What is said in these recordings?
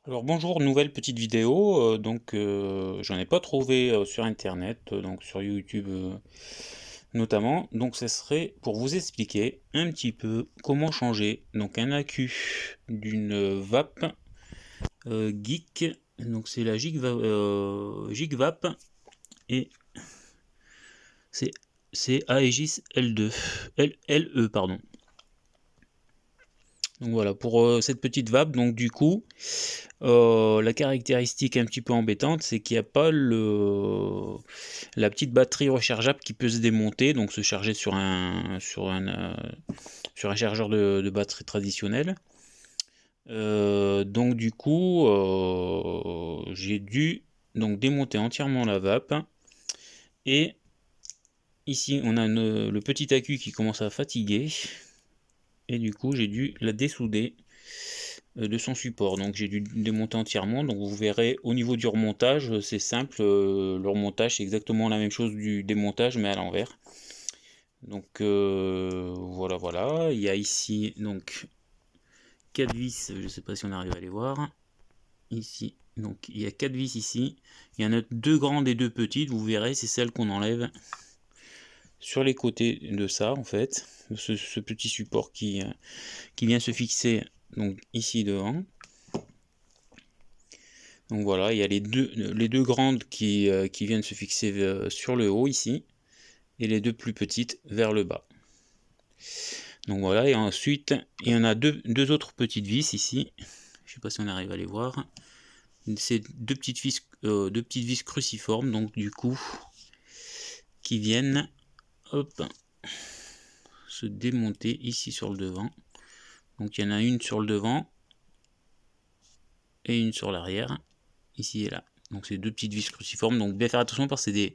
Alors bonjour, nouvelle petite vidéo, j'en ai pas trouvé sur internet, donc sur YouTube notamment, donc ce serait pour vous expliquer un petit peu comment changer donc un accu d'une vape Geek, donc c'est la GeekVap et c'est Aegis L2, LE pardon. Donc voilà pour cette petite vape, donc du coup la caractéristique un petit peu embêtante, c'est qu'il n'y a pas la petite batterie rechargeable qui peut se démonter, donc se charger sur un chargeur de batterie traditionnel. Donc du coup, j'ai dû donc démonter entièrement la vape. Et ici, on a le petit accu qui commence à fatiguer. Et du coup, j'ai dû la dessouder de son support. Donc j'ai dû démonter entièrement. Donc vous verrez au niveau du remontage, c'est simple. Le remontage, c'est exactement la même chose du démontage, mais à l'envers. Donc voilà, voilà. Il y a ici donc 4 vis. Je ne sais pas si on arrive à les voir. Ici, donc il y a 4 vis ici. Il y en a 2 grandes et 2 petites. Vous verrez, c'est celle qu'on enlève sur les côtés de ça en fait. Ce petit support qui vient se fixer donc ici devant. Donc voilà, il y a les deux grandes qui viennent se fixer sur le haut ici, et les deux plus petites vers le bas. Donc voilà, et ensuite, il y en a deux autres petites vis ici. Je ne sais pas si on arrive à les voir. C'est deux petites vis cruciformes, donc du coup, qui viennent hop, se démonter ici sur le devant. Donc il y en a une sur le devant et une sur l'arrière, ici et là. Donc c'est deux petites vis cruciformes, donc bien faire attention parce que c'est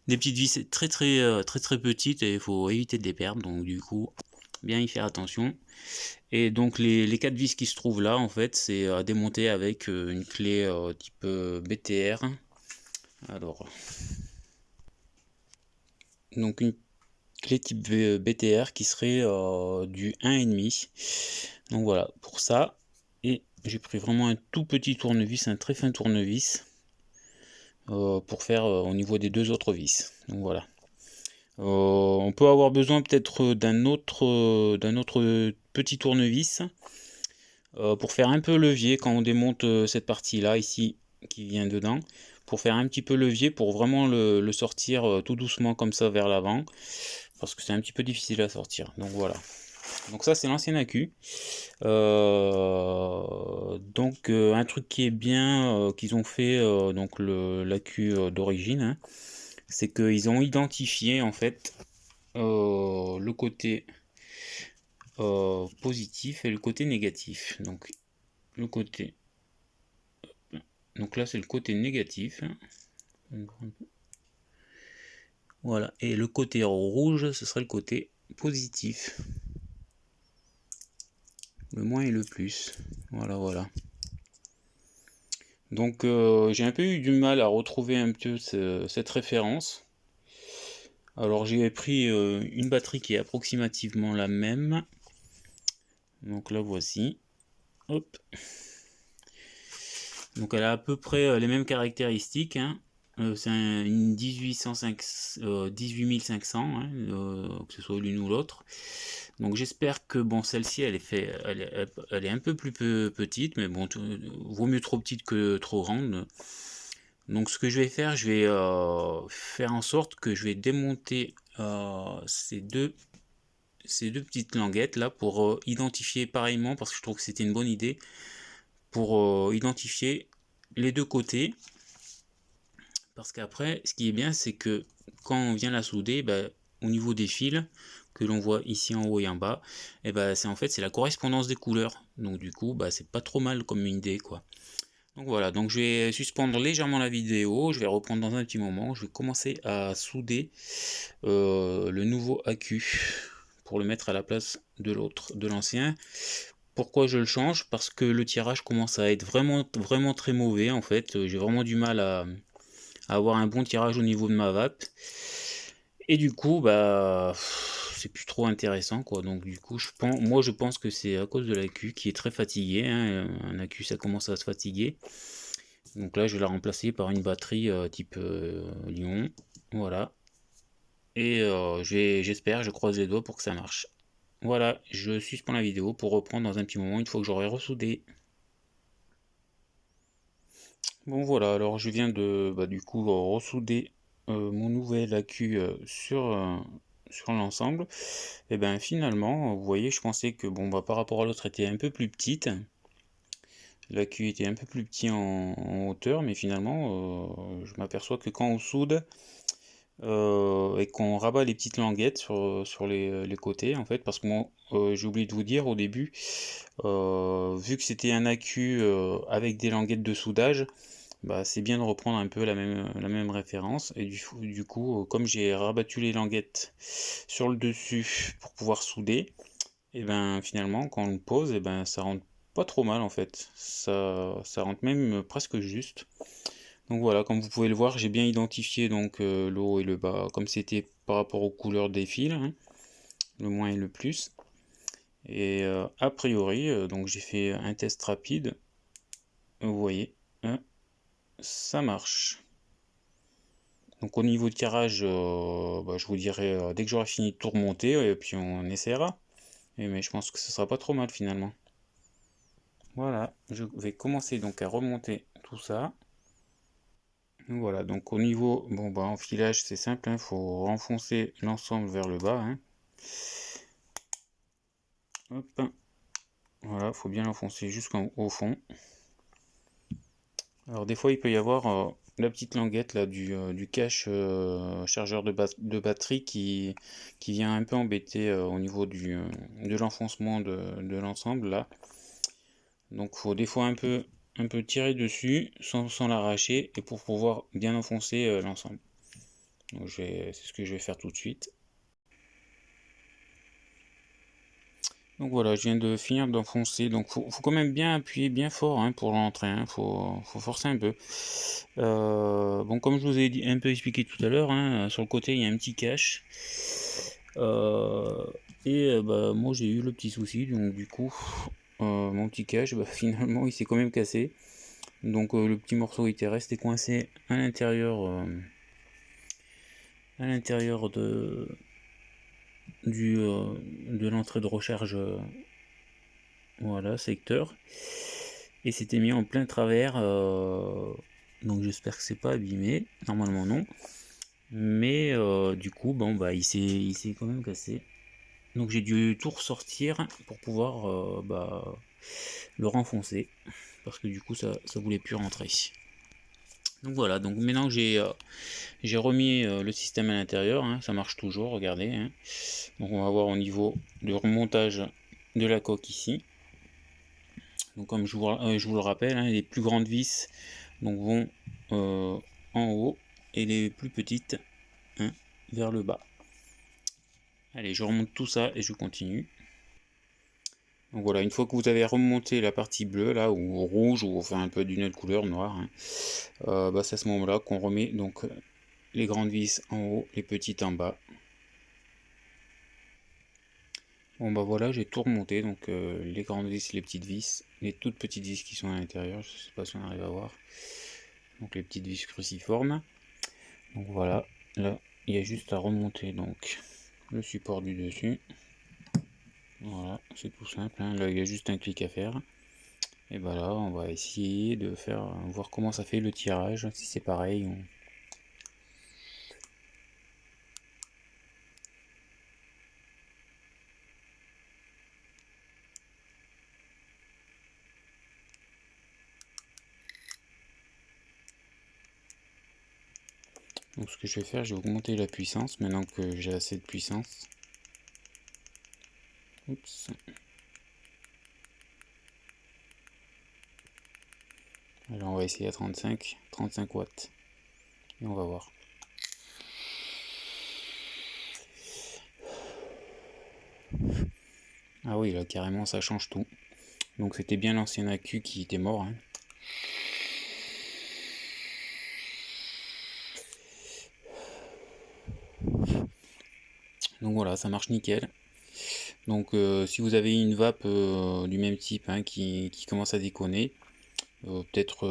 des petites vis très petites et il faut éviter de les perdre, donc du coup bien y faire attention. Et donc les 4 vis qui se trouvent là en fait c'est à démonter avec une clé type BTR. Alors donc une clé type BTR qui serait du 1,5. Donc voilà pour ça. Et j'ai pris vraiment un tout petit tournevis, un très fin tournevis pour faire au niveau des deux autres vis. Donc voilà. On peut avoir besoin peut-être d'un autre petit tournevis pour faire un peu levier quand on démonte cette partie-là ici qui vient dedans, pour faire un petit peu levier pour vraiment le sortir tout doucement comme ça vers l'avant, parce que c'est un petit peu difficile à sortir. Donc voilà. Donc ça c'est l'ancien accu. Un truc qui est bien qu'ils ont fait donc l'accu d'origine, hein, c'est qu'ils ont identifié en fait le côté positif et le côté négatif. Le côté, donc là c'est le côté négatif. Voilà, et le côté rouge ce serait le côté positif. Le moins et le plus. Voilà, voilà. Donc j'ai un peu eu du mal à retrouver un peu cette référence. Alors j'ai pris une batterie qui est approximativement la même. Donc là voici. Hop. Donc elle a à peu près les mêmes caractéristiques, hein. C'est une 18500, hein, que ce soit l'une ou l'autre. Donc j'espère que bon, celle-ci elle est un peu plus petite, mais bon, vaut mieux trop petite que trop grande. Donc ce que je vais faire, je vais faire en sorte que je vais démonter ces deux petites languettes là pour identifier pareillement, parce que je trouve que c'était une bonne idée, pour identifier les deux côtés. Parce qu'après, ce qui est bien, c'est que quand on vient la souder, bah, au niveau des fils que l'on voit ici en haut et en bas, et bah, c'est en fait c'est la correspondance des couleurs. Donc du coup, bah, c'est pas trop mal comme idée, quoi. Donc voilà, donc je vais suspendre légèrement la vidéo, je vais reprendre dans un petit moment, je vais commencer à souder le nouveau accu pour le mettre à la place de l'ancien. Pourquoi je le change? Parce que le tirage commence à être vraiment très mauvais en fait, j'ai vraiment du mal à avoir un bon tirage au niveau de ma vape. Et du coup, bah, c'est plus trop intéressant quoi. Donc du coup moi je pense que c'est à cause de l'accu qui est très fatigué, hein. Un accu ça commence à se fatiguer. Donc là je vais la remplacer par une batterie type Lyon, voilà. Et j'espère, je croise les doigts pour que ça marche. Voilà, je suspends la vidéo pour reprendre dans un petit moment une fois que j'aurai ressoudé. Bon voilà, alors je viens de du coup ressouder mon nouvel accu sur l'ensemble. Et ben finalement, vous voyez, je pensais que bon par rapport à l'autre était un peu plus petite. L'accu était un peu plus petit en hauteur, mais finalement je m'aperçois que quand on soude et qu'on rabat les petites languettes sur les côtés en fait, parce que moi j'ai oublié de vous dire au début, vu que c'était un accu avec des languettes de soudage, bah, c'est bien de reprendre un peu la même référence. Et du coup, comme j'ai rabattu les languettes sur le dessus pour pouvoir souder, et ben finalement, quand on le pose, et ben ça rentre pas trop mal en fait. Ça rentre même presque juste. Donc voilà, comme vous pouvez le voir, j'ai bien identifié donc le haut et le bas, comme c'était par rapport aux couleurs des fils, hein, le moins et le plus. Et a priori, donc j'ai fait un test rapide. Vous voyez, hein, ça marche. Donc au niveau de carrage, je vous dirai dès que j'aurai fini de tout remonter, et puis on essaiera. Mais je pense que ce sera pas trop mal finalement. Voilà, je vais commencer donc à remonter tout ça. Voilà, donc au niveau, en filage c'est simple, il faut renfoncer l'ensemble vers le bas. Hein. Hop, voilà, faut bien l'enfoncer jusqu'au fond. Alors des fois il peut y avoir la petite languette là du cache chargeur de batterie qui vient un peu embêter au niveau de l'enfoncement de l'ensemble là. Donc faut des fois un peu tirer dessus sans l'arracher et pour pouvoir bien enfoncer l'ensemble. Donc c'est ce que je vais faire tout de suite. Donc voilà, je viens de finir d'enfoncer. Donc faut quand même bien appuyer bien fort hein, pour l'entrée. Hein. Faut forcer un peu. Bon, comme je vous ai un peu expliqué tout à l'heure, hein, sur le côté il y a un petit cache. Moi j'ai eu le petit souci, donc du coup mon petit cache, finalement il s'est quand même cassé. Donc le petit morceau était resté coincé à l'intérieur de l'entrée de recharge, voilà, secteur. Et c'était mis en plein travers. Donc j'espère que c'est pas abîmé. Normalement non. Mais du coup, il s'est quand même cassé. Donc j'ai dû tout ressortir pour pouvoir le renfoncer. Parce que du coup ça voulait plus rentrer. Donc voilà, donc maintenant que j'ai remis le système à l'intérieur, hein, ça marche toujours, regardez. Hein. Donc on va voir au niveau du remontage de la coque ici. Donc comme je vous le rappelle, hein, les plus grandes vis donc, vont en haut et les plus petites hein, vers le bas. Allez, je remonte tout ça et je continue. Donc voilà, une fois que vous avez remonté la partie bleue là, ou rouge, ou enfin un peu d'une autre couleur, noire, hein, c'est à ce moment-là qu'on remet donc les grandes vis en haut, les petites en bas. Bon voilà, j'ai tout remonté, donc les grandes vis, les petites vis, les toutes petites vis qui sont à l'intérieur, je sais pas si on arrive à voir. Donc les petites vis cruciformes. Donc voilà, là il y a juste à remonter donc le support du dessus. Voilà, c'est tout simple, hein. Là il y a juste un clic à faire. Et là on va essayer de voir comment ça fait le tirage, si c'est pareil. Donc ce que je vais faire, je vais augmenter la puissance maintenant que j'ai assez de puissance. Oups. Alors on va essayer à 35 watts. Et on va voir. Ah oui, là carrément ça change tout. Donc c'était bien l'ancien accu qui était mort. Hein. Donc voilà, ça marche nickel. Donc si vous avez une vape du même type hein, qui commence à déconner, peut-être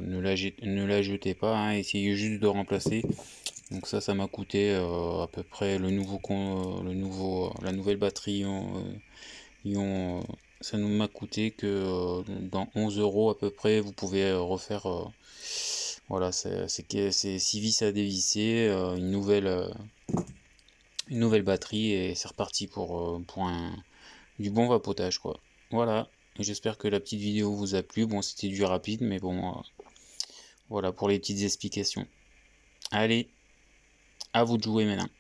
ne la jetez pas, hein, essayez juste de remplacer. Donc ça m'a coûté à peu près la nouvelle batterie ça nous m'a coûté que dans 11 euros à peu près, vous pouvez refaire voilà, c'est 6 vis à dévisser, une nouvelle batterie et c'est reparti pour du bon vapotage quoi. Voilà, j'espère que la petite vidéo vous a plu. Bon, c'était du rapide, mais bon, voilà pour les petites explications. Allez, à vous de jouer maintenant.